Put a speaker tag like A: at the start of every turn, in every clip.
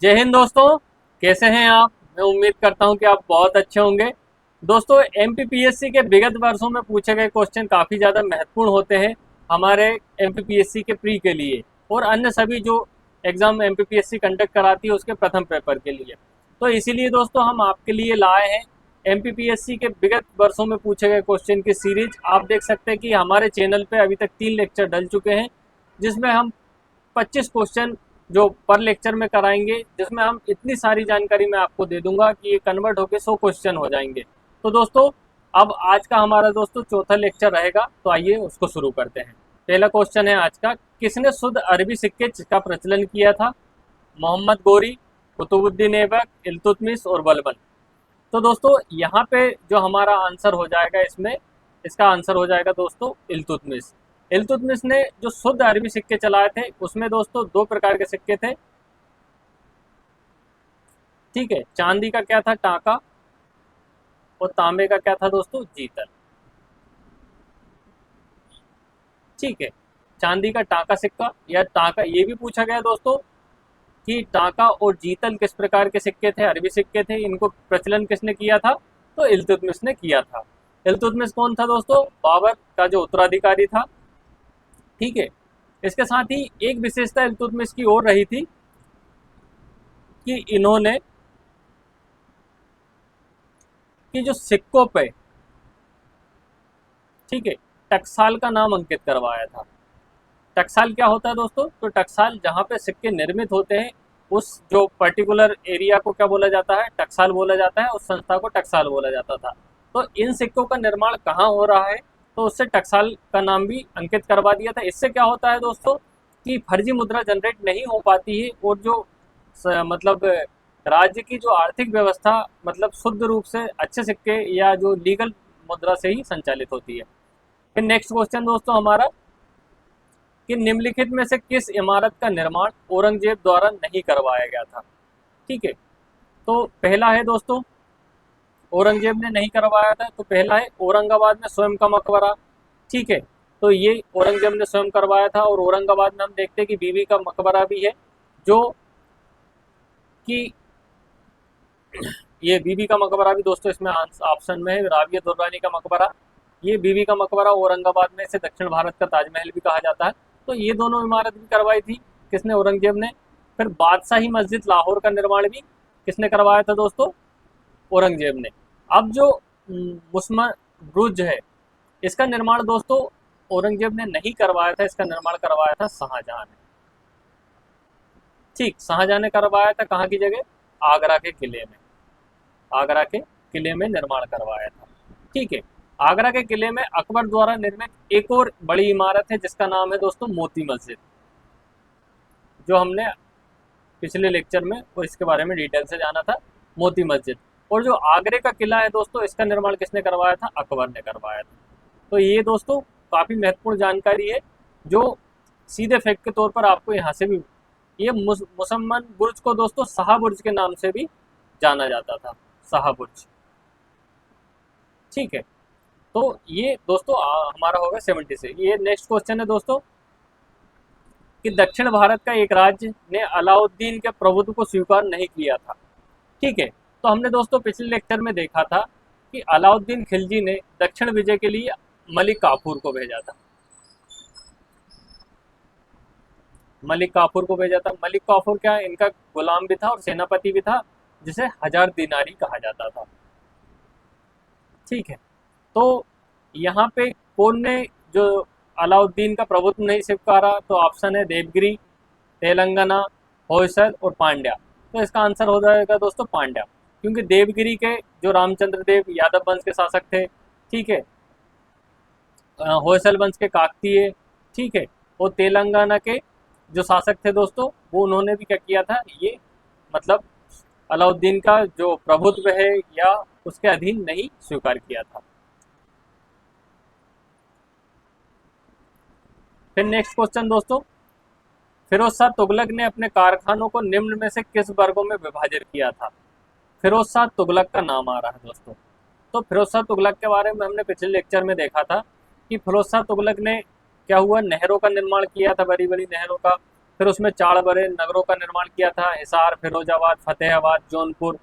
A: जय हिंद दोस्तों। कैसे हैं आप? मैं उम्मीद करता हूं कि आप बहुत अच्छे होंगे। दोस्तों, एमपीपीएससी के विगत वर्षों में पूछे गए क्वेश्चन काफ़ी ज़्यादा महत्वपूर्ण होते हैं हमारे एमपीपीएससी के प्री के लिए और अन्य सभी जो एग्ज़ाम एमपीपीएससी कंडक्ट कराती है उसके प्रथम पेपर के लिए। तो इसीलिए दोस्तों हम आपके लिए लाए हैं एमपीपीएससी के विगत वर्षों में पूछे गए क्वेश्चन की सीरीज। आप देख सकते हैं कि हमारे चैनल पे अभी तक 3 लेक्चर डल चुके हैं, जिसमें हम 25 क्वेश्चन जो पर लेक्चर में कराएंगे, जिसमें हम इतनी सारी जानकारी मैं आपको दे दूंगा कि ये कन्वर्ट होकर 100 क्वेश्चन हो जाएंगे। तो दोस्तों, अब आज का हमारा दोस्तों चौथा लेक्चर रहेगा, तो आइए उसको शुरू करते हैं। पहला क्वेश्चन है आज का, किसने शुद्ध अरबी सिक्के का प्रचलन किया था? मोहम्मद गोरी, कुतुबुद्दीन ऐबक, इल्तुतमिश और बलबन। तो दोस्तों यहाँ पे जो हमारा आंसर हो जाएगा, इसमें इसका आंसर हो जाएगा दोस्तों इल्तुतमिश। इल्तुतमिश ने जो शुद्ध अरबी सिक्के चलाए थे उसमें दोस्तों 2 प्रकार के सिक्के थे। ठीक है, चांदी का क्या था? टाका। और तांबे का क्या था दोस्तों? जीतल। ठीक है, चांदी का टाका सिक्का या टाका, ये भी पूछा गया दोस्तों कि टाका और जीतल किस प्रकार के सिक्के थे, अरबी सिक्के थे, इनको प्रचलन किसने किया था? तो इल्तुतमिश ने किया था। इल्तुतमिश कौन था दोस्तों? बाबर का जो उत्तराधिकारी था। ठीक है, इसके साथ ही एक विशेषता इल्तुतमिश की और रही थी कि इन्होंने कि जो सिक्कों पे, ठीक है, टकसाल का नाम अंकित करवाया था। टकसाल क्या होता है दोस्तों? तो टकसाल जहाँ पे सिक्के निर्मित होते हैं, उस जो पर्टिकुलर एरिया को क्या बोला जाता है? टकसाल बोला जाता है। उस संस्था को टकसाल बोला जाता था। तो इन सिक्कों का निर्माण कहाँ हो रहा है, तो उससे टकसाल का नाम भी अंकित करवा दिया था। इससे क्या होता है दोस्तों कि फर्जी मुद्रा जनरेट नहीं हो पाती है और जो मतलब राज्य की जो आर्थिक व्यवस्था मतलब शुद्ध रूप से अच्छे सिक्के या जो लीगल मुद्रा से ही संचालित होती है। फिर नेक्स्ट क्वेश्चन दोस्तों हमारा, कि निम्नलिखित में से किस इमारत का निर्माण औरंगजेब द्वारा नहीं करवाया गया था? ठीक है, तो पहला है दोस्तों, औरंगजेब ने नहीं करवाया था, तो पहला है औरंगाबाद में स्वयं का मकबरा। ठीक है, तो ये औरंगजेब ने स्वयं करवाया था। और औरंगाबाद में हम देखते हैं कि बीबी का मकबरा भी है, जो कि ये बीबी का मकबरा भी दोस्तों इसमें ऑप्शन में है। राबिया दुर्रानी का मकबरा, ये बीबी का मकबरा औरंगाबाद में, इसे दक्षिण भारत का ताजमहल भी कहा जाता है। तो ये दोनों इमारत भी करवाई थी किसने? औरंगजेब ने। फिर बादशाही मस्जिद लाहौर का निर्माण भी किसने करवाया था दोस्तों? औरंगजेब ने। अब जो मुस्लिम बुर्ज है, इसका निर्माण दोस्तों औरंगजेब ने नहीं करवाया था, इसका निर्माण करवाया था शाहजहां ने। ठीक, शाहजहां ने करवाया था कहाँ की जगह? आगरा के किले में। आगरा के किले में निर्माण करवाया था। ठीक है, आगरा के किले में अकबर द्वारा निर्मित एक और बड़ी इमारत है जिसका नाम है दोस्तों मोती मस्जिद, जो हमने पिछले लेक्चर में और इसके बारे में डिटेल से जाना था। मोती मस्जिद। और जो आगरे का किला है दोस्तों, इसका निर्माण किसने करवाया था? अकबर ने करवाया था। तो ये दोस्तों काफ़ी महत्वपूर्ण जानकारी है, जो सीधे फैक्ट के तौर पर आपको यहाँ से भी, ये मुसम्मन बुर्ज को दोस्तों शाह बुर्ज के नाम से भी जाना जाता था, शाह बुर्ज। ठीक है, तो ये दोस्तों हमारा होगा 70 से। ये नेक्स्ट क्वेश्चन है दोस्तों, कि दक्षिण भारत का एक राज्य ने अलाउद्दीन के प्रभुत्व को स्वीकार नहीं किया था। ठीक है, तो हमने दोस्तों पिछले लेक्चर में देखा था कि अलाउद्दीन खिलजी ने दक्षिण विजय के लिए मलिक काफूर को भेजा था। मलिक काफूर को भेजा था। मलिक काफूर क्या, इनका गुलाम भी था और सेनापति भी था, जिसे 1000 दिनारी कहा जाता था। ठीक है, तो यहाँ पे कौन ने जो अलाउद्दीन का प्रभुत्व नहीं स्वीकारा? तो ऑप्शन है देवगिरी, तेलंगाना, होयसल और पांड्या। तो इसका आंसर हो जाएगा दोस्तों पांड्या, क्योंकि देवगिरी के जो रामचंद्र देव यादव वंश के शासक थे, ठीक है, होयसल वंश के काकतीय, ठीक है, और तेलंगाना के जो शासक थे दोस्तों, वो उन्होंने भी क्या किया था, ये मतलब अलाउद्दीन का जो प्रभुत्व है या उसके अधीन नहीं स्वीकार किया था। फिर नेक्स्ट क्वेश्चन दोस्तों, फिरोज शाह तुगलक ने अपने कारखानों को निम्न में से किस वर्गों में विभाजित किया था? फिरोज शाह तुगलक का नाम आ रहा है दोस्तों। तो फिरोज शाह तुगलक के बारे में हमने पिछले लेक्चर में देखा था कि फिरोज शाह तुगलक ने क्या हुआ, नहरों का निर्माण किया था, बड़ी बड़ी नहरों का। फिर उसमें 4 बड़े नगरों का निर्माण किया था, हिसार, फिरोजाबाद, फतेहाबाद, जौनपुर,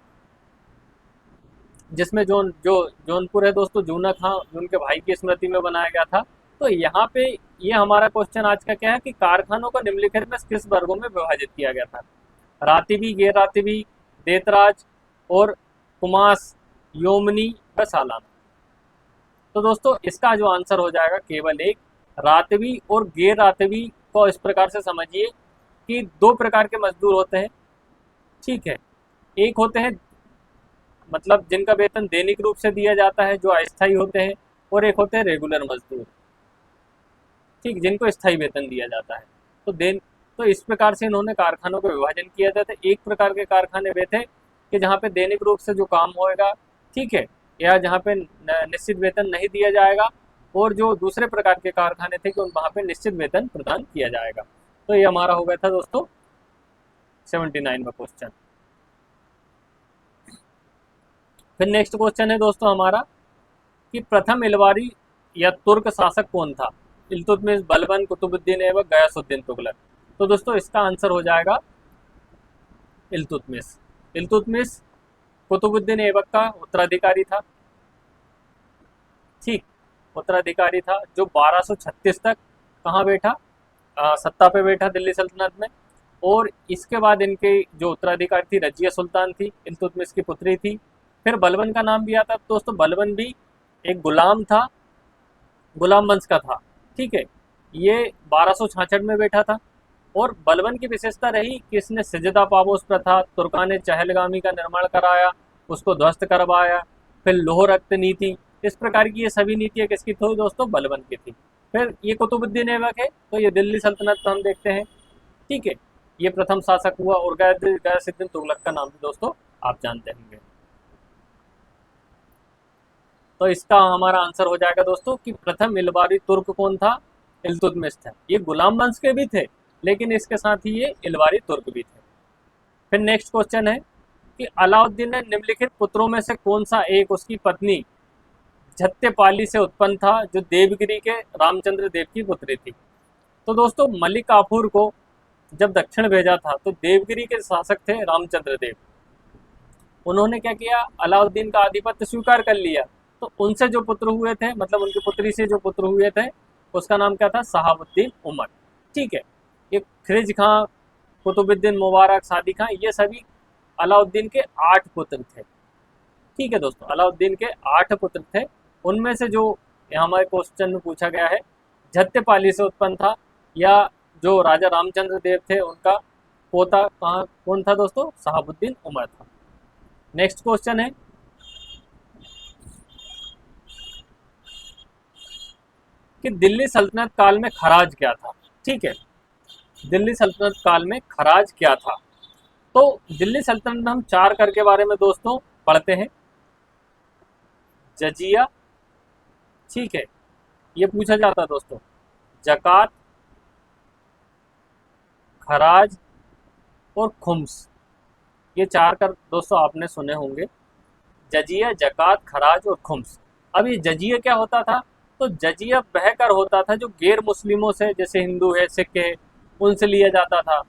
A: जिसमें जौनपुर है दोस्तों जूना खां उनके भाई की स्मृति में बनाया गया था। तो यहाँ पे ये हमारा क्वेश्चन आज का क्या है कि कारखानों को निम्नलिखित में किस वर्गों में विभाजित किया गया था? रातिबी, गैर रातिबी, देतराज और कुमास, योमनी व सालाना। तो दोस्तों इसका जो आंसर हो जाएगा केवल एक, रातिबी और गैर रातिबी को इस प्रकार से समझिए कि दो प्रकार के मजदूर होते हैं, ठीक है। एक होते हैं मतलब जिनका वेतन दैनिक रूप से दिया जाता है, जो अस्थायी होते हैं, और एक होते हैं रेगुलर मजदूर, ठीक, जिनको स्थायी वेतन दिया जाता है। तो इस प्रकार से इन्होंने कारखानों का विभाजन किया था। एक प्रकार के कारखाने वे थे कि जहाँ पे दैनिक रूप से जो काम होएगा, ठीक है, या जहाँ पे निश्चित वेतन नहीं दिया जाएगा, और जो दूसरे प्रकार के कारखाने थे कि वहाँ पे निश्चित वेतन प्रदान किया जाएगा। तो ये हमारा हो गया था दोस्तों 79वां क्वेश्चन। फिर नेक्स्ट क्वेश्चन है दोस्तों हमारा कि प्रथम इलवारी या तुर्क शासक कौन था? इल्तुतमिश, बलबन, कुतुबुद्दीन ऐबक, गयासुद्दीन तुगलक। तो दोस्तों इसका आंसर हो जाएगा इल्तुतमिश। इल्तुतमिश कुतुबुद्दीन ऐबक का उत्तराधिकारी था, ठीक, उत्तराधिकारी था, जो 1236 तक कहाँ बैठा, सत्ता पे बैठा दिल्ली सल्तनत में। और इसके बाद इनके जो उत्तराधिकारी थी रजिया सुल्तान थी, इल्तुतमिश की पुत्री थी। फिर बलबन का नाम भी आता है दोस्तों, बलबन भी एक गुलाम था, गुलाम वंश का था, ठीक है। ये 1266 में बैठा था। और बलबन की विशेषता रही कि इसने सिजदा पाबोस प्रथा, तुर्कान चहलगामी का निर्माण कराया, उसको ध्वस्त करवाया। फिर लोह रक्त नीति, इस प्रकार की ये सभी नीतियाँ किसकी थी दोस्तों? बलबन की थी। फिर ये कुतुबुद्दीन ऐबक है, तो ये दिल्ली सल्तनत को हम देखते हैं, ठीक है, ये प्रथम शासक हुआ। और गयासुद्दीन तुगलक का नाम भी दोस्तों आप जानते होंगे। तो इसका हमारा आंसर हो जाएगा दोस्तों कि प्रथम इलवारी तुर्क कौन था? इल्तुतमिश था। ये गुलाम वंश के भी थे, लेकिन इसके साथ ही ये इलवारी तुर्क भी थे। फिर नेक्स्ट क्वेश्चन है कि अलाउद्दीन ने निम्नलिखित पुत्रों में से कौन सा एक उसकी पत्नी झत्यपाली से उत्पन्न था, जो देवगिरी के रामचंद्र देव की पुत्री थी? तो दोस्तों मलिक काफूर को जब दक्षिण भेजा था तो देवगिरी के शासक थे रामचंद्र देव। उन्होंने क्या किया? अलाउद्दीन का आधिपत्य स्वीकार कर लिया। तो उनसे जो पुत्र हुए थे, मतलब उनकी पुत्री से जो पुत्र हुए थे, उसका नाम क्या था? शहाबुद्दीन उमर, ठीक है। ये खिरिज खां, कुतुबुद्दीन मुबारक, सादी खां, ये सभी अलाउद्दीन के 8 पुत्र थे, ठीक है दोस्तों। अलाउद्दीन के 8 पुत्र थे। उनमें से जो हमारे क्वेश्चन में पूछा गया है झत्यपाली से उत्पन्न था, या जो राजा रामचंद्र देव थे उनका पोता कहाँ कौन था दोस्तों? शहाबुद्दीन उमर था। नेक्स्ट क्वेश्चन है कि दिल्ली सल्तनत काल में खराज क्या था? ठीक है, दिल्ली सल्तनत काल में खराज क्या था? तो दिल्ली सल्तनत में हम 4 कर के बारे में दोस्तों पढ़ते हैं। जजिया, ठीक है, ये पूछा जाता है दोस्तों, जकात, खराज और खुम्स, ये 4 कर दोस्तों आपने सुने होंगे, जजिया, जकात, खराज और खुम्स। अब ये जजिया क्या होता था? तो जजिया वह कर होता था जो गैर मुस्लिमों से, जैसे हिंदू है, सिख है, उनसे लिया जाता था,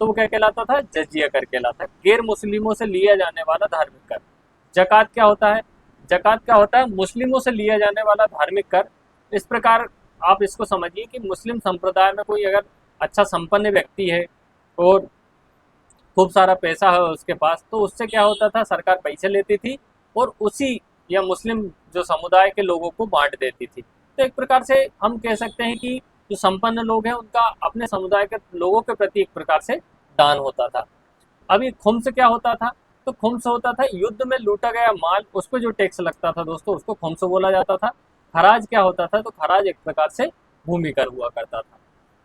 A: तो वो क्या कहलाता था? जजिया कर कहलाता है, गैर मुस्लिमों से लिया जाने वाला धार्मिक कर। जकात क्या होता है? जकात क्या होता है? मुस्लिमों से लिया जाने वाला धार्मिक कर। इस प्रकार आप इसको समझिए कि मुस्लिम संप्रदाय में कोई अगर अच्छा संपन्न व्यक्ति है और खूब सारा पैसा है उसके पास, तो उससे क्या होता था? सरकार पैसे लेती थी और उसी या मुस्लिम जो समुदाय के लोगों को बांट देती थी। तो एक प्रकार से हम कह सकते हैं कि जो संपन्न लोग हैं उनका अपने समुदाय के लोगों के प्रति एक प्रकार से दान होता था। अभी खुम्स क्या होता था? तो खुम्स होता था युद्ध में लूटा गया माल, उस पर जो टैक्स लगता था दोस्तों, उसको खुम्स बोला जाता था। खराज क्या होता था? तो खराज एक प्रकार से भूमि कर हुआ करता था।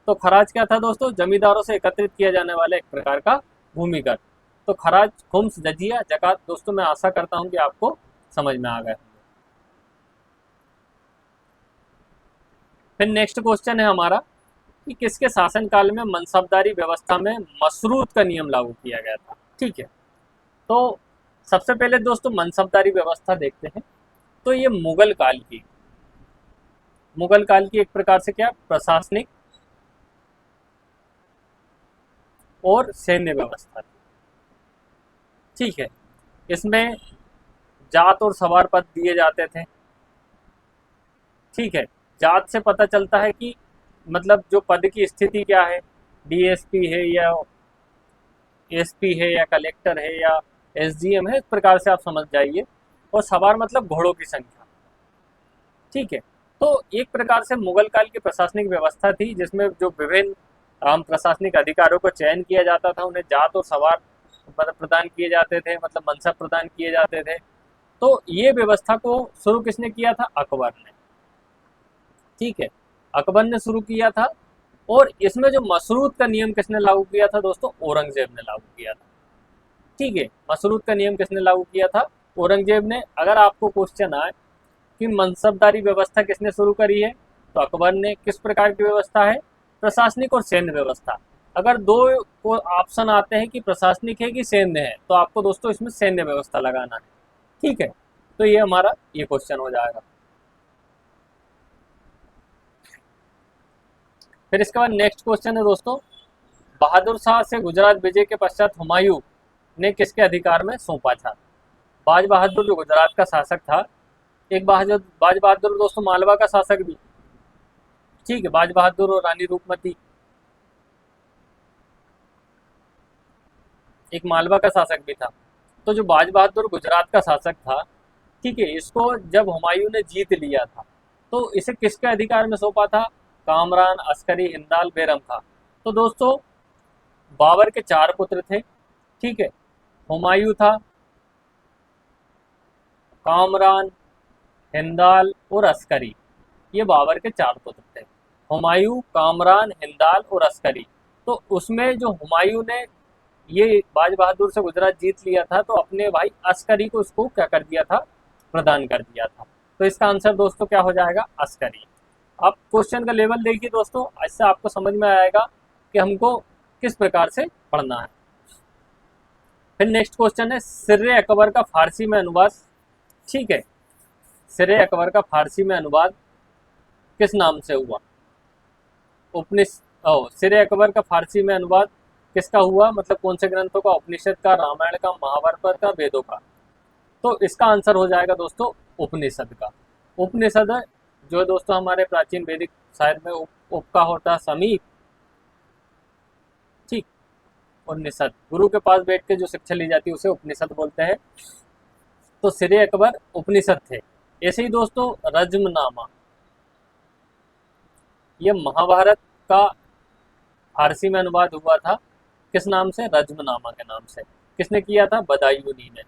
A: तो खराज क्या था दोस्तों? जमींदारों से एकत्रित किया जाने वाला एक प्रकार का भूमि कर। तो खराज, खुम्स, जजिया, जकात दोस्तों मैं आशा करता हूँ कि आपको समझ में आ गया। फिर नेक्स्ट क्वेश्चन है हमारा कि किसके शासनकाल में मनसबदारी व्यवस्था में मशरूत का नियम लागू किया गया था? ठीक है, तो सबसे पहले दोस्तों मनसबदारी व्यवस्था देखते हैं। तो ये मुगल काल की एक प्रकार से क्या प्रशासनिक और सैन्य व्यवस्था थी। ठीक है, इसमें जात और सवार पद दिए जाते थे। ठीक है, जात से पता चलता है कि मतलब जो पद की स्थिति क्या है, डीएसपी है या एसपी है या कलेक्टर है या एसडीएम है, इस प्रकार से आप समझ जाइए। और सवार मतलब घोड़ों की संख्या। ठीक है, तो एक प्रकार से मुगल काल की प्रशासनिक व्यवस्था थी जिसमें जो विभिन्न प्रशासनिक अधिकारियों को चयन किया जाता था, उन्हें जात और सवार मतलब प्रदान किए जाते थे, मतलब मनसब प्रदान किए जाते थे। तो ये व्यवस्था को शुरू किसने किया था? अकबर ने। ठीक है, अकबर ने शुरू किया था। और इसमें जो मशरूत का नियम किसने लागू किया था दोस्तों? औरंगजेब ने लागू किया था। ठीक है, मशरूत का नियम किसने लागू किया था? औरंगजेब ने। अगर आपको क्वेश्चन आए कि मनसबदारी व्यवस्था किसने शुरू करी है, तो अकबर ने। किस प्रकार की व्यवस्था है? प्रशासनिक और सैन्य व्यवस्था। अगर दो को ऑप्शन आते हैं कि प्रशासनिक है कि सैन्य है, तो आपको दोस्तों इसमें सैन्य व्यवस्था लगाना है। ठीक है, तो ये हमारा ये क्वेश्चन हो जाएगा। फिर इसके बाद नेक्स्ट क्वेश्चन है दोस्तों, बहादुर शाह से गुजरात विजय के पश्चात हुमायूं ने किसके अधिकार में सौंपा था? बाज बहादुर जो गुजरात का शासक था, एक बाज बहादुर दोस्तों मालवा का शासक भी। ठीक है, बाज बहादुर और रानी रूपमती, एक मालवा का शासक भी था। तो जो बाज बहादुर गुजरात का शासक था, ठीक है, इसको जब हुमायूं ने जीत लिया था, तो इसे किसके अधिकार में सौंपा था? कामरान, अस्करी, हिंदाल, बैरम था। तो दोस्तों बाबर के 4 पुत्र थे। ठीक है, हुमायूं था, कामरान, हिंदाल और अस्करी, ये बाबर के 4 पुत्र थे। हुमायूं, कामरान, हिंदाल और अस्करी। तो उसमें जो हुमायूं ने ये बाज बहादुर से गुजरात जीत लिया था, तो अपने भाई अस्करी को उसको क्या कर दिया था? प्रदान कर दिया था। तो इसका आंसर दोस्तों क्या हो जाएगा? अस्करी। आप क्वेश्चन का लेवल देखिए दोस्तों, इससे आपको समझ में आएगा कि हमको किस प्रकार से पढ़ना है। फिर नेक्स्ट क्वेश्चन है, सिर्रे अकबर का फारसी में अनुवाद। ठीक है, सिर्रे अकबर का फारसी में अनुवाद किस नाम से हुआ? सिर्रे अकबर का फारसी में अनुवाद किसका हुआ? मतलब कौन से ग्रंथों का? उपनिषद का, रामायण का, महाभारत का, वेदों का। तो इसका आंसर हो जाएगा दोस्तों उपनिषद का। उपनिषद जो है दोस्तों हमारे प्राचीन वैदिक साहित्य में उप का होता है समीप। ठीक, उपनिषद गुरु के पास बैठ के जो शिक्षा ली जाती है उसे उपनिषद बोलते हैं। तो सिरे अकबर उपनिषद थे। ऐसे ही दोस्तों रज्मनामा, ये महाभारत का फारसी में अनुवाद हुआ था किस नाम से? रज्मनामा के नाम से। किसने किया था? बदायूनी ने।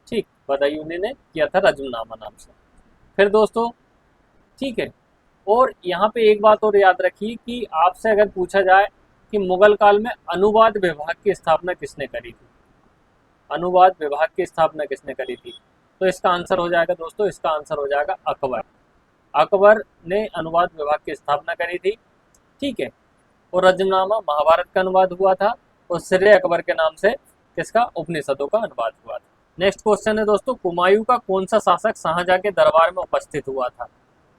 A: ठीक, बदायूनी ने किया था रज्मनामा नाम से। फिर दोस्तों ठीक है, और यहाँ पे एक बात और याद रखिए कि आपसे अगर पूछा जाए कि मुगल काल में अनुवाद विभाग की स्थापना किसने करी थी? अनुवाद विभाग की स्थापना किसने करी थी? तो इसका आंसर हो जाएगा दोस्तों, इसका आंसर हो जाएगा अकबर। अकबर ने अनुवाद विभाग की स्थापना करी थी। ठीक है, और रज्मनामा महाभारत का अनुवाद हुआ था, और सिर्रे अकबर के नाम से किसका? उपनिषदों का अनुवाद हुआ था। नेक्स्ट क्वेश्चन है दोस्तों, हुमायूं का कौन सा शासक शाहजहां के दरबार में उपस्थित हुआ था?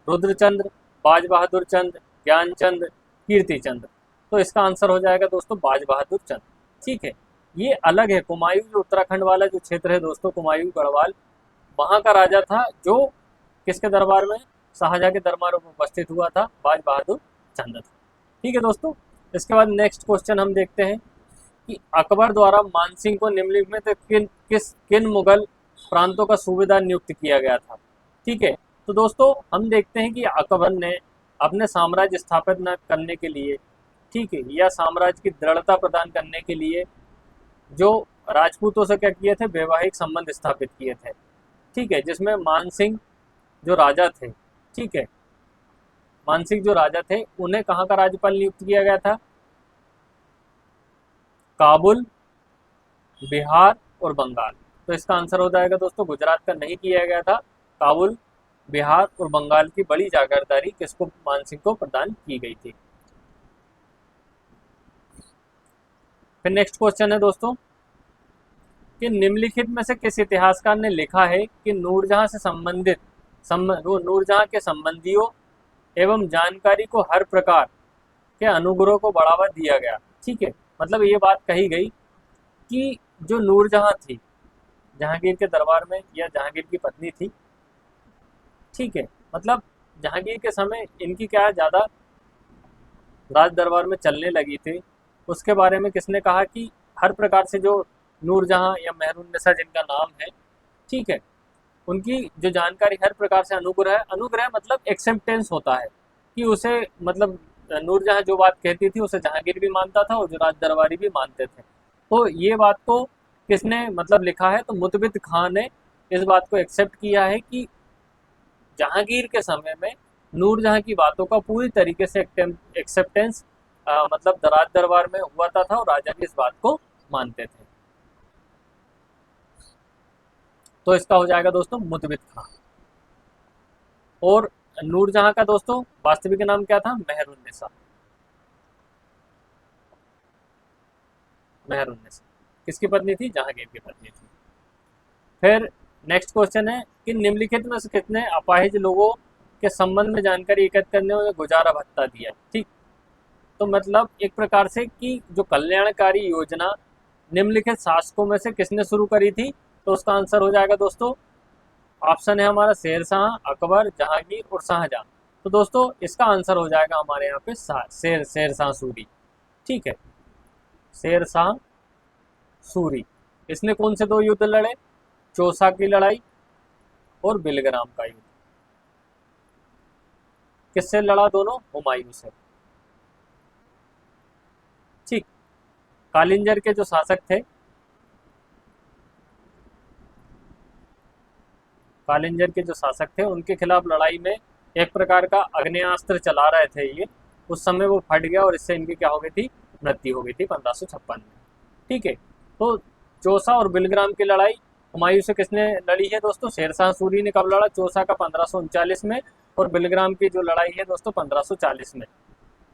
A: रुद्रचंद्र, बाज बहादुर चंद्र, ज्ञानचंद, कीर्तिचंद्र। तो इसका आंसर हो जाएगा दोस्तों बाज बहादुर चंद्र। ठीक है, ये अलग है। कुमायूं जो उत्तराखंड वाला जो क्षेत्र है दोस्तों, कुमायूं गढ़वाल, वहाँ का राजा था जो किसके दरबार में? शाहजहां के दरबार में उपस्थित हुआ था, बाज बहादुर चंद्र था। ठीक है दोस्तों, इसके बाद नेक्स्ट क्वेश्चन हम देखते हैं कि अकबर द्वारा मानसिंह को निम्नलिखित में किन मुगल प्रांतों का सूबेदार नियुक्त किया गया था? ठीक है, तो दोस्तों हम देखते हैं कि अकबर ने अपने साम्राज्य स्थापित न करने के लिए, ठीक है, या साम्राज्य की दृढ़ता प्रदान करने के लिए जो राजपूतों से क्या किए थे? वैवाहिक संबंध स्थापित किए थे। ठीक है, जिसमें मानसिंह जो राजा थे, ठीक है, मानसिंह जो राजा थे उन्हें कहाँ का राज्यपाल नियुक्त किया गया था? काबुल, बिहार और बंगाल। तो इसका आंसर हो जाएगा दोस्तों गुजरात का नहीं किया गया था। काबुल, बिहार और बंगाल की बड़ी जागीरदारी किसको? मानसिंह को प्रदान की गई थी। फिर नेक्स्ट क्वेश्चन है दोस्तों कि निम्नलिखित में से किस इतिहासकार ने लिखा है कि नूरजहां से संबंधित नूरजहां के संबंधियों एवं जानकारी को हर प्रकार के अनुग्रह को बढ़ावा दिया गया। ठीक है, मतलब ये बात कही गई कि जो नूरजहां थी जहांगीर के दरबार में, या जहांगीर की पत्नी थी, ठीक है, मतलब जहांगीर के समय इनकी क्या है, ज़्यादा राज दरबार में चलने लगी थी। उसके बारे में किसने कहा कि हर प्रकार से जो नूरजहां या मेहरुन्निसा जिनका नाम है, ठीक है, उनकी जो जानकारी हर प्रकार से अनुग्रह, अनुग्रह मतलब एक्सेप्टेंस होता है कि उसे, मतलब नूरजहां जो बात कहती थी उसे जहांगीर भी मानता था और जो राज दरबारी भी मानते थे। तो ये बात को किसने मतलब लिखा है, तो मुतबित खां ने इस बात को एक्सेप्ट किया है कि जहांगीर के समय में नूरजहां की बातों का पूरी तरीके से एक्सेप्टेंस मतलब राज दरबार में हुआ था और राजा भी इस बात को मानते थे। तो इसका हो जाएगा दोस्तों मुतबित खां। और नूरजहां का दोस्तों वास्तविक नाम क्या था, मेहरुन्निसा। मेहरुन्निसा किसकी पत्नी थी, जहांगीर की पत्नी थी। फिर नेक्स्ट क्वेश्चन है कि निम्नलिखित में से कितने अपाहिज लोगों के संबंध में जानकारी एकत्र करने में गुजारा भत्ता दिया। ठीक, तो मतलब एक प्रकार से कि जो कल्याणकारी योजना निम्नलिखित शासकों में से किसने शुरू करी थी, तो उसका आंसर हो जाएगा दोस्तों, ऑप्शन है हमारा शेरशाह, अकबर, जहांगीर और शाहजहां। तो दोस्तों इसका आंसर हो जाएगा हमारे यहाँ पे शेरशाह सूरी। ठीक है, शेरशाह सूरी। इसने कौन से दो युद्ध लड़े, चौसा की लड़ाई और बिलग्राम का युद्ध। किससे लड़ा दोनों, हुमायूं से। ठीक, कालिंजर के जो शासक थे, कालिंजर के जो शासक थे उनके खिलाफ लड़ाई में एक प्रकार का अग्नेयास्त्र चला रहे थे ये, उस समय वो फट गया और इससे इनकी क्या हो गई थी, मृत्यु हो गई थी 1556 में। ठीक है, तो चौसा और बिलग्राम की लड़ाई हुमायूं से किसने लड़ी है दोस्तों, शेरशाह सूरी ने कब लड़ा, चौसा का 1539 में, और बिलग्राम की जो लड़ाई है दोस्तों 1540 में।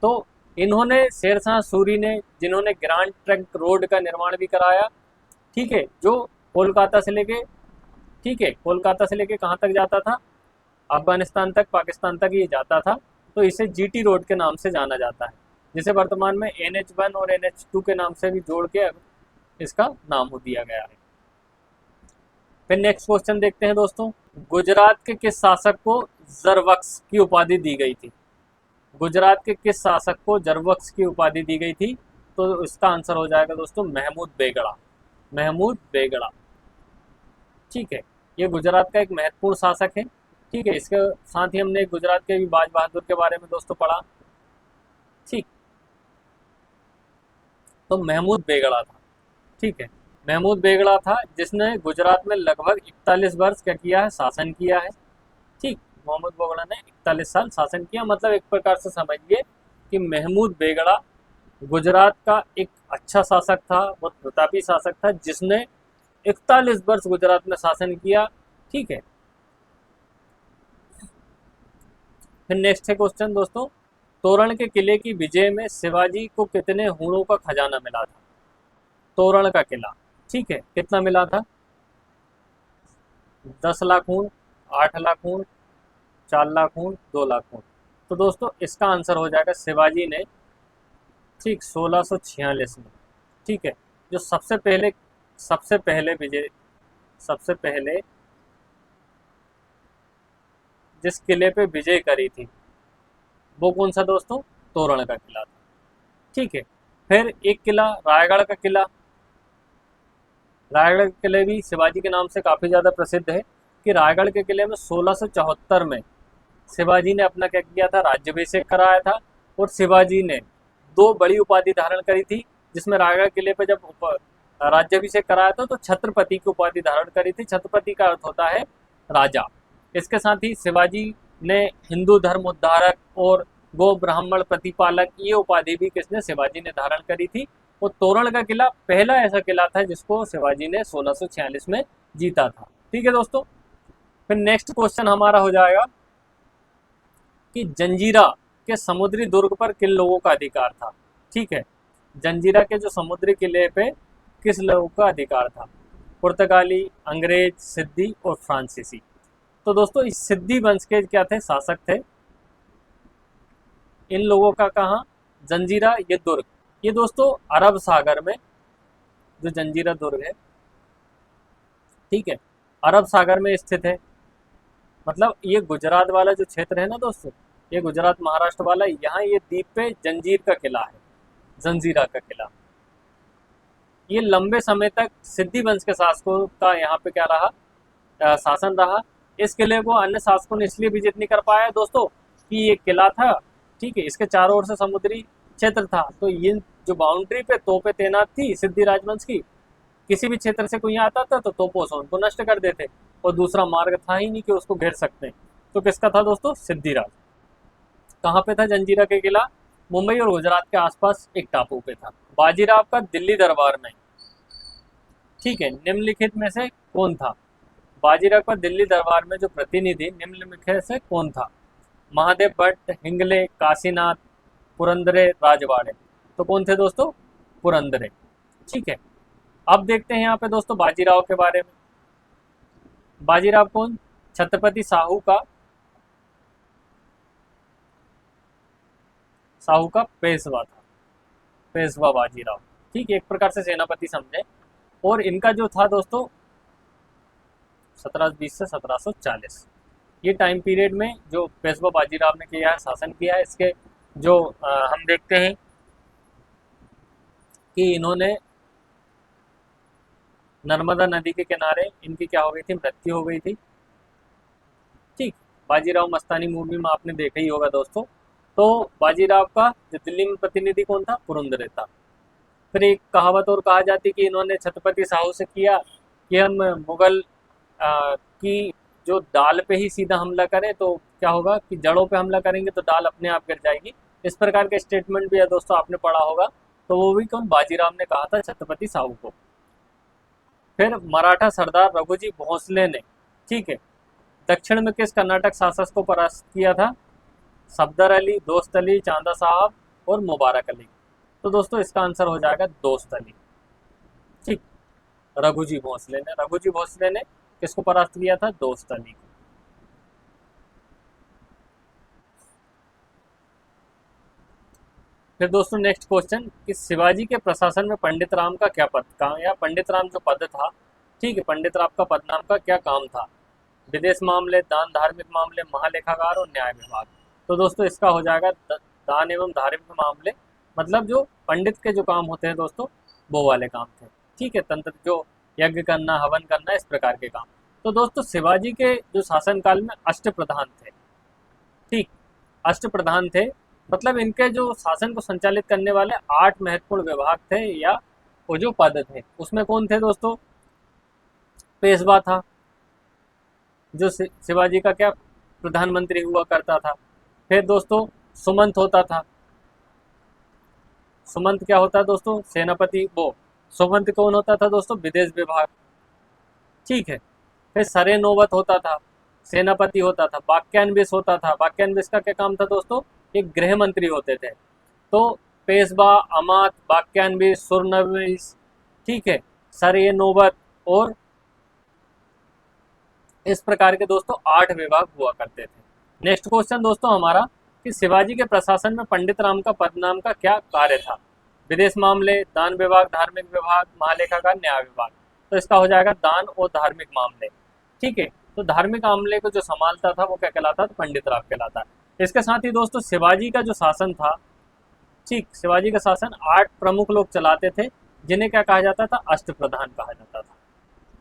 A: तो इन्होंने, शेरशाह सूरी ने, जिन्होंने ग्रैंड ट्रंक रोड का निर्माण भी कराया, ठीक है, जो कोलकाता से लेके, ठीक है, कोलकाता से लेके कहाँ तक जाता था, अफगानिस्तान तक, पाकिस्तान तक ये जाता था। तो इसे जीटी रोड के नाम से जाना जाता है, जिसे वर्तमान में NH1 और NH2 के नाम से भी जोड़ के इसका नाम हो दिया गया है। फिर नेक्स्ट क्वेश्चन देखते हैं दोस्तों, गुजरात के किस शासक को जरवक्स की उपाधि दी गई थी। गुजरात के किस शासक को जरवक्स की उपाधि दी गई थी, तो इसका आंसर हो जाएगा दोस्तों महमूद बेगड़ा। महमूद बेगड़ा, ठीक है, ये गुजरात का एक महत्वपूर्ण शासक है। ठीक है, इसके साथ ही हमने गुजरात के भी बाज बहादुर के बारे में दोस्तों पढ़ा। ठीक, तो महमूद बेगड़ा था। ठीक है, महमूद बेगड़ा था जिसने गुजरात में लगभग 41 वर्ष क्या किया है, शासन किया है। ठीक, मोहम्मद बेगड़ा ने 41 साल शासन किया, मतलब एक प्रकार से समझिए कि महमूद बेगड़ा गुजरात का एक अच्छा शासक था, बहुत प्रतापी शासक था, जिसने 41 वर्ष गुजरात में शासन किया। ठीक है, फिर नेक्स्ट है क्वेश्चन दोस्तों, तोरण के किले की विजय में शिवाजी को कितने हूणों का खजाना मिला था। तोरण का किला, ठीक है, कितना मिला था, 10 लाख हूण, 8 लाख हूण, 4 लाख हूण, 2 लाख हूण। तो दोस्तों इसका आंसर हो जाएगा शिवाजी ने, ठीक, 1646 में। ठीक है, जो सबसे पहले विजय, सबसे पहले जिस किले पे विजय करी थी वो कौन सा दोस्तों, तोरण का किला था। ठीक है, फिर एक किला रायगढ़ का किला, रायगढ़ के किले भी शिवाजी के नाम से काफ़ी ज़्यादा प्रसिद्ध है कि रायगढ़ के किले में 1674 में शिवाजी ने अपना क्या किया था, राज्याभिषेक कराया था। और शिवाजी ने दो बड़ी उपाधि धारण करी थी, जिसमें रायगढ़ किले पर जब राज्याभिषेक कराया था तो छत्रपति की उपाधि धारण करी थी। छत्रपति का अर्थ होता है राजा। इसके साथ ही शिवाजी ने हिंदू धर्म उद्धारक और गो ब्राह्मण प्रतिपालक, ये उपाधि भी किसने, शिवाजी ने धारण करी थी। वो तोरण का किला पहला ऐसा किला था जिसको शिवाजी ने 1646 में जीता था। ठीक है दोस्तों, फिर नेक्स्ट क्वेश्चन हमारा हो जाएगा कि जंजीरा के समुद्री दुर्ग पर किन लोगों का अधिकार था। ठीक है, जंजीरा के जो समुद्री किले पे किस लोगों का अधिकार था, पुर्तगाली, अंग्रेज, सिद्दी और फ्रांसीसी। तो दोस्तों इस सिद्दी वंश के क्या थे, शासक थे। इन लोगों का कहाँ, जंजीरा ये दुर्ग, ये दोस्तों अरब सागर में जो जंजीरा दुर्ग है, ठीक है, अरब सागर में स्थित है। मतलब ये गुजरात वाला जो क्षेत्र है ना दोस्तों, ये गुजरात महाराष्ट्र वाला, यहाँ ये द्वीप पे जंजीर का किला है, जंजीरा का किला। ये लंबे समय तक सिद्धि वंश के शासकों का यहाँ पे क्या रहा, शासन रहा। इस किले को अन्य शासकों ने इसलिए विजिट नहीं कर पाया दोस्तों कि ये किला था, ठीक है, इसके चारों ओर से समुद्री क्षेत्र था, तो ये जो बाउंड्री पे तोपें तैनात थी सिद्धि राजवंश की, किसी भी क्षेत्र से कोई आता था तो तोपों से उनको नष्ट कर देते, और दूसरा मार्ग था ही नहीं कि उसको घेर सकते हैं। तो किसका था दोस्तों, सिद्धिराज। कहाँ पे था जंजीरा के किला, मुंबई और गुजरात के आसपास एक टापू पे था। बाजीराव का दिल्ली दरबार में, ठीक है, निम्नलिखित में से कौन था, बाजीराव का दिल्ली दरबार में जो प्रतिनिधि निम्नलिखित से कौन था, महादेव भट्ट, हिंगले, काशीनाथ, पुरंदरे, राजवाड़े। तो कौन थे दोस्तों, पुरंदरे, ठीक है। अब देखते हैं यहाँ पे दोस्तों बाजीराव के बारे में। बाजीराव कौन, छत्रपति साहू का पेशवा था, पेशवा बाजीराव, ठीक है, एक प्रकार से सेनापति समझे। और इनका जो था दोस्तों 1720 से 1740, ये टाइम पीरियड में जो पेशवा बाजीराव ने किया है, शासन किया है, इसके जो हम देखते हैं कि इन्होंने नर्मदा नदी के किनारे इनकी क्या हो गई थी, मृत्यु हो गई थी, ठीक। बाजीराव मस्तानी मूवी में आपने देखा ही होगा दोस्तों। तो बाजीराव का जो दिल्ली में प्रतिनिधि कौन था, पुरंदरे था। फिर एक कहावत और कहा जाती कि इन्होंने छत्रपति साहू से किया कि हम मुगल की जो डाल पे ही सीधा हमला करें तो क्या होगा कि जड़ों पे हमला करेंगे तो डाल अपने आप गिर जाएगी। इस प्रकार के स्टेटमेंट भी है दोस्तों, आपने पढ़ा होगा। तो वो भी कौन, बाजीराव ने कहा था छत्रपति साहू को। फिर मराठा सरदार रघुजी भोसले ने, ठीक है, दक्षिण में किस कर्नाटक शासक को परास्त किया था, सफदर अली, दोस्त अली, चांदा साहब और मुबारक अली। तो दोस्तों इसका आंसर हो जाएगा दोस्त अली, ठीक। रघुजी भोसले ने किसको परास्त किया था, दोस्त अली को। फिर दोस्तों नेक्स्ट क्वेश्चन कि शिवाजी के प्रशासन में पंडित राम का क्या पद काम, या पंडित राम जो पद था, ठीक है, पंडित राम का पद नाम का क्या काम था, विदेश मामले, दान, धार्मिक मामले, महालेखागार और न्याय विभाग। तो दोस्तों इसका हो जाएगा दान एवं धार्मिक मामले, मतलब जो पंडित के जो काम होते हैं दोस्तों वो वाले काम थे, ठीक है, तंत्र जो यज्ञ करना, हवन करना, इस प्रकार के काम। तो दोस्तों शिवाजी के जो शासनकाल में अष्टप्रधान थे, ठीक, अष्टप्रधान थे, मतलब इनके जो शासन को संचालित करने वाले 8 महत्वपूर्ण विभाग थे या वो जो पद थे, उसमें कौन थे दोस्तों, पेशवा था जो शिवाजी का क्या प्रधानमंत्री हुआ करता था। फिर दोस्तों सुमंत होता था, सुमंत क्या होता है दोस्तों, सेनापति। वो सुमंत कौन होता था दोस्तों, विदेश विभाग, ठीक है। फिर सरे नौबत होता था, सेनापति होता था। वाक्यान्विश होता था, वाक्यान्विश का क्या काम था दोस्तों, एक गृह मंत्री होते थे। तो पेशवा, अमात, वाक्यान्विश, सुरनविश, ठीक है, सरे नौबत, और इस प्रकार के दोस्तों 8 विभाग हुआ करते थे। नेक्स्ट क्वेश्चन दोस्तों हमारा कि शिवाजी के प्रशासन में पंडित राम का पद नाम का क्या कार्य था, विदेश मामले, दान विभाग, धार्मिक विभाग, महालेखागार, न्याय विभाग। तो इसका हो जाएगा दान और धार्मिक मामले, ठीक है। तो धार्मिक मामले को जो संभालता था वो क्या कहलाता था, पंडित राम कहलाता है। इसके साथ ही दोस्तों शिवाजी का जो शासन था, ठीक, शिवाजी का शासन 8 प्रमुख लोग चलाते थे, जिन्हें क्या कहा जाता था, अष्टप्रधान कहा जाता था,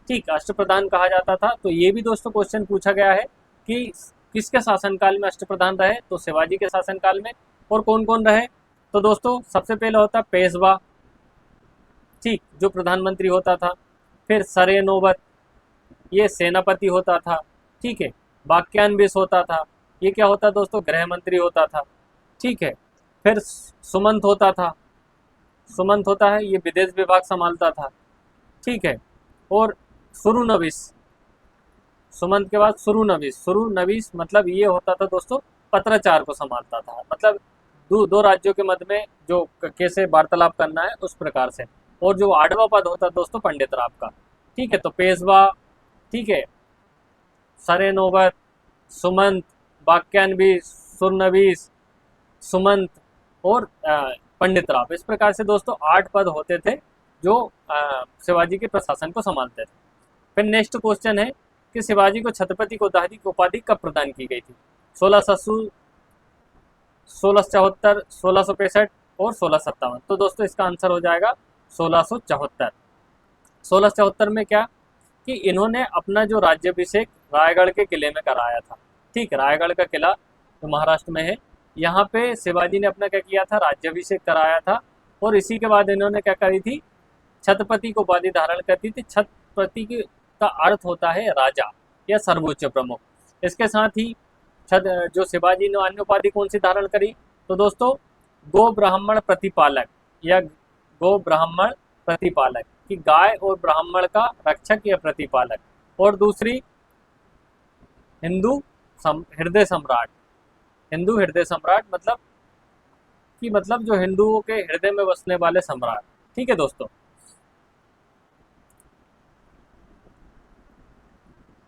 A: ठीक, अष्टप्रधान कहा जाता था। तो ये भी दोस्तों क्वेश्चन पूछा गया है कि किसके शासनकाल में अष्टप्रधान रहे, तो शिवाजी के शासनकाल में। और कौन कौन रहे, तो दोस्तों सबसे पहले होता पेशवा, ठीक, जो प्रधानमंत्री होता था। फिर सरे नौबत, ये सेनापति होता था, ठीक है। वाक्यान्विश होता था, ये क्या होता दोस्तों, गृह मंत्री होता था, ठीक है। फिर सुमंत होता था, सुमंत होता है, ये विदेश विभाग संभालता था, ठीक है। और सुरुनविश, सुमंत के बाद सुरुनविश, सुरुनविश मतलब ये होता था दोस्तों पत्राचार को संभालता था, मतलब दो राज्यों के मध्य में जो कैसे वार्तालाप करना है उस प्रकार से। और जो 8वां पद होता है दोस्तों पंडित राम का, ठीक है। तो पेशवा, ठीक है, सरे नौबत, सुमंत, वाक्यान्विश, सुरनविश, सुमंत, और पंडित राव। इस प्रकार से दोस्तों 8 पद होते थे जो शिवाजी के प्रशासन को संभालते थे। फिर नेक्स्ट क्वेश्चन है कि शिवाजी को छत्रपति की उपाधि कब प्रदान की गई थी? 16 1674, 1665 और 1657। तो दोस्तों इसका आंसर हो जाएगा 1674। 1674 में क्या कि इन्होंने अपना जो राज्याभिषेक रायगढ़ के किले में कराया था। ठीक, रायगढ़ का किला जो महाराष्ट्र में है, यहाँ पे शिवाजी ने अपना क्या किया था, राज्याभिषेक कराया था। और इसी के बाद इन्होंने क्या करी थी, छत्रपति को उपाधि धारण करती थी। छत्रपति का अर्थ होता है राजा या सर्वोच्च प्रमुख। इसके साथ ही जो शिवाजी ने अन्य उपाधि कौन सी धारण करी, तो दोस्तों गो ब्राह्मण प्रतिपालक या गो ब्राह्मण प्रतिपालक, कि गाय और ब्राह्मण का रक्षक या प्रतिपालक। और दूसरी हिंदू हृदय सम्राट। हिंदू हृदय सम्राट मतलब कि मतलब जो हिंदुओं के हृदय में बसने वाले सम्राट। ठीक है दोस्तों।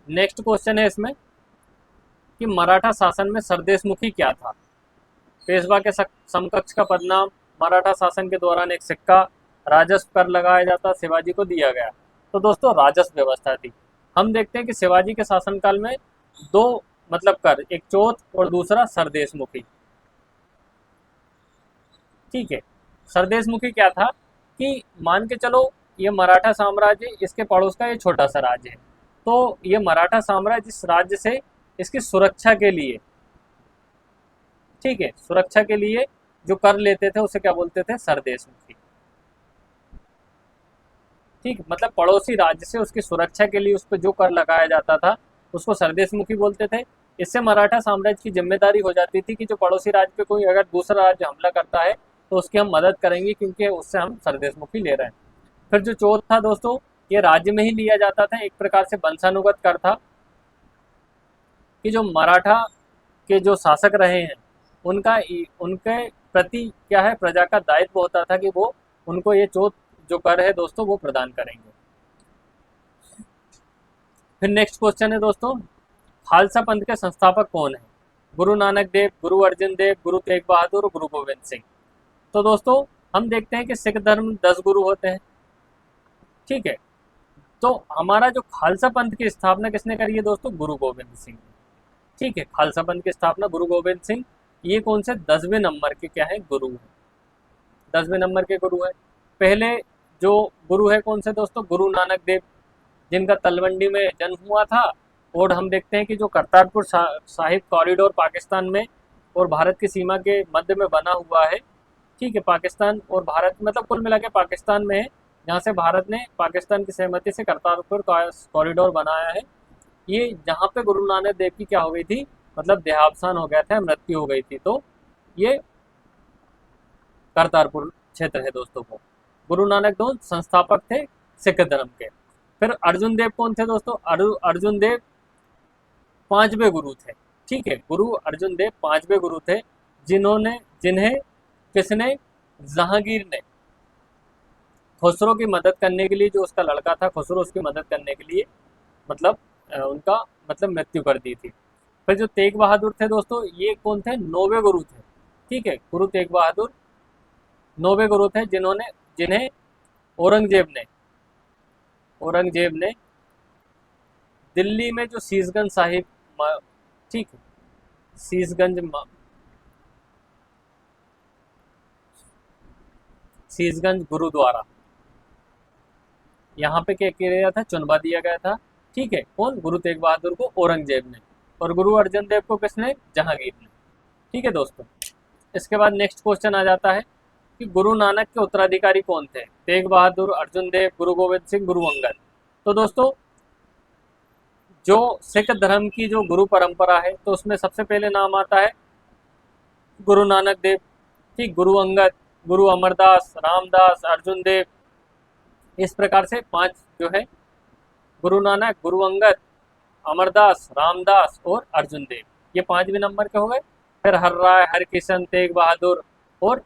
A: नेक्स्ट क्वेश्चन है इसमें कि मराठा शासन में सरदेशमुखी क्या था? पेशवा के समकक्ष का पदनाम, मराठा शासन के दौरान एक सिक्का, राजस्व कर लगाया जाता, शिवाजी को दिया गया। तो दोस्तों राजस्व व्यवस्था थी। हम देखते हैं कि शिवाजी के शासनकाल में दो मतलब कर, एक चौथ और दूसरा सरदेशमुखी। ठीक है, सरदेशमुखी क्या था कि मान के चलो ये मराठा साम्राज्य, इसके पड़ोस का ये छोटा सा राज्य है, तो ये मराठा साम्राज्य इस राज्य से इसकी सुरक्षा के लिए, ठीक है, सुरक्षा के लिए जो कर लेते थे उसे क्या बोलते थे, सरदेशमुखी। ठीक, मतलब पड़ोसी राज्य से उसकी सुरक्षा के लिए उस पर जो कर लगाया जाता था उसको सरदेशमुखी बोलते थे। इससे मराठा साम्राज्य की जिम्मेदारी हो जाती थी कि जो पड़ोसी राज्य पे कोई अगर दूसरा राज्य हमला करता है तो उसकी हम मदद करेंगे, क्योंकि उससे हम सरदेशमुखी ले रहे हैं। फिर जो चौथ था दोस्तों, ये राज्य में ही लिया जाता था, एक प्रकार से वंशानुगत कर था, कि जो मराठा के जो शासक रहे हैं उनके प्रति क्या है, प्रजा का दायित्व होता था कि वो उनको ये चौथ जो कर है दोस्तों वो प्रदान करेंगे। फिर नेक्स्ट क्वेश्चन है दोस्तों, खालसा पंथ के संस्थापक कौन है? गुरु नानक देव, गुरु अर्जन देव, गुरु तेग बहादुर और गुरु गोविंद सिंह। तो दोस्तों हम देखते हैं कि सिख धर्म 10 गुरु होते हैं। ठीक है, तो हमारा जो खालसा पंथ की स्थापना किसने करी है दोस्तों? गुरु गोविंद सिंह। ठीक है, खालसा पंथ की स्थापना गुरु गोविंद सिंह। ये कौन से 10वें नंबर के क्या है, गुरु है, 10वें नंबर के गुरु है। पहले जो गुरु है कौन से दोस्तों? गुरु नानक देव, जिनका तलवंडी में जन्म हुआ था। और हम देखते हैं कि जो करतारपुर साहिब कॉरिडोर पाकिस्तान में और भारत की सीमा के मध्य में बना हुआ है। ठीक है, पाकिस्तान और भारत मतलब कुल मिला के पाकिस्तान में है, जहाँ से भारत ने पाकिस्तान की सहमति से करतारपुर कॉरिडोर बनाया है। ये जहाँ पे गुरु नानक देव की क्या हो गई थी, मतलब देहावसान हो गया था, मृत्यु हो गई थी, तो ये करतारपुर क्षेत्र है दोस्तों। को गुरु नानक देव संस्थापक थे सिख धर्म के। फिर अर्जुन देव कौन थे दोस्तों? अर्जुन देव 5वें गुरु थे। ठीक है, गुरु अर्जुन देव 5वें गुरु थे, जिन्हें किसने? जहांगीर ने खुसरो की मदद करने के लिए, जो उसका लड़का था खुसरो, उसकी मदद करने के लिए मतलब उनका मतलब मृत्यु कर दी थी। फिर जो तेग बहादुर थे दोस्तों, ये कौन थे? 9वें गुरु थे। ठीक है, गुरु तेग बहादुर 9वें गुरु थे, जिन्हें औरंगजेब ने दिल्ली में जो शीशगंज साहिब, ठीक है, शीशगंज गुरुद्वारा, यहाँ पे क्या किया गया था? चुनवा दिया गया था। ठीक है, कौन? गुरु तेग बहादुर को औरंगजेब ने, और गुरु अर्जन देव को किसने? जहांगीर ने। ठीक है दोस्तों, इसके बाद नेक्स्ट क्वेश्चन आ जाता है कि गुरु नानक के उत्तराधिकारी कौन थे? तेग बहादुर, अर्जुन देव, गुरु गोविंद सिंह, गुरु अंगद। तो दोस्तों जो सिख धर्म की जो गुरु परंपरा है, तो उसमें सबसे पहले नाम आता है गुरु नानक देव। ठीक, गुरु अंगद, गुरु अमरदास, रामदास, अर्जुन देव, इस प्रकार से 5 जो है, गुरु नानक, गुरु अंगद, अमरदास, रामदास और अर्जुन देव, ये 5वें नंबर के हो गए। फिर हर राय, हरकिशन, तेग बहादुर, और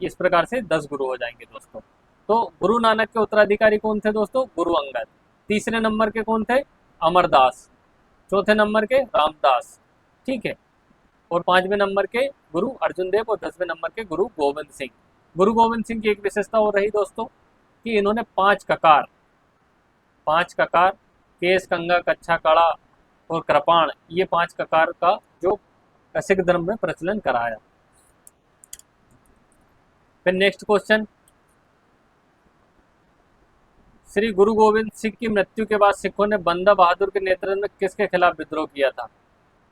A: इस प्रकार से 10 गुरु हो जाएंगे दोस्तों। तो गुरु नानक के उत्तराधिकारी कौन थे दोस्तों? गुरु अंगद। तीसरे नंबर के कौन थे? अमरदास। चौथे नंबर के रामदास। ठीक है, और 5वें नंबर के गुरु अर्जुन देव और 10वें नंबर के गुरु गोविंद सिंह। गुरु गोविंद सिंह की एक विशेषता और रही दोस्तों कि इन्होंने 5 ककार केस, कंगा, कच्छा, कड़ा और कृपाण, ये 5 ककार का जो सिख धर्म में प्रचलन कराया। फिर नेक्स्ट क्वेश्चन, श्री गुरु गोविंद सिंह की मृत्यु के बाद सिखों ने बंदा बहादुर के नेतृत्व में किसके खिलाफ विद्रोह किया था?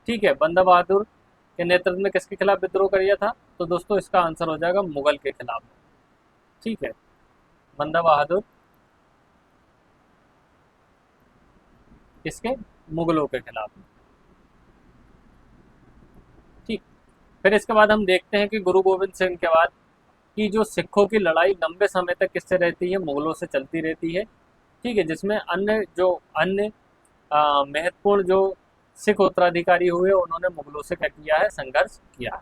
A: ठीक है, बंदा बहादुर के नेतृत्व में किसके खिलाफ विद्रोह किया था? तो दोस्तों इसका आंसर हो जाएगा मुगल के खिलाफ। ठीक है, बंदा बहादुर किसके? मुगलों के खिलाफ। ठीक, फिर इसके बाद हम देखते हैं कि गुरु गोविंद सिंह के बाद कि जो सिखों की लड़ाई लंबे समय तक किससे रहती है? मुगलों से चलती रहती है। ठीक है, जिसमें अन्य महत्वपूर्ण जो सिख उत्तराधिकारी हुए उन्होंने मुगलों से क्या किया है? संघर्ष किया है।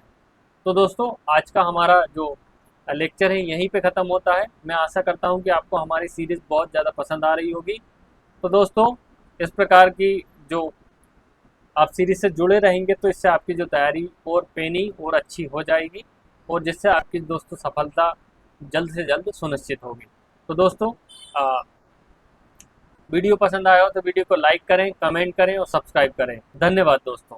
A: तो दोस्तों आज का हमारा जो लेक्चर है यहीं पे ख़त्म होता है। मैं आशा करता हूँ कि आपको हमारी सीरीज़ बहुत ज़्यादा पसंद आ रही होगी। तो दोस्तों इस प्रकार की जो आप सीरीज़ से जुड़े रहेंगे तो इससे आपकी जो तैयारी और पेनी और अच्छी हो जाएगी और जिससे आपकी दोस्तों सफलता जल्द से जल्द सुनिश्चित होगी। तो दोस्तों वीडियो पसंद आया हो तो वीडियो को लाइक करें, कमेंट करें और सब्सक्राइब करें। धन्यवाद दोस्तों।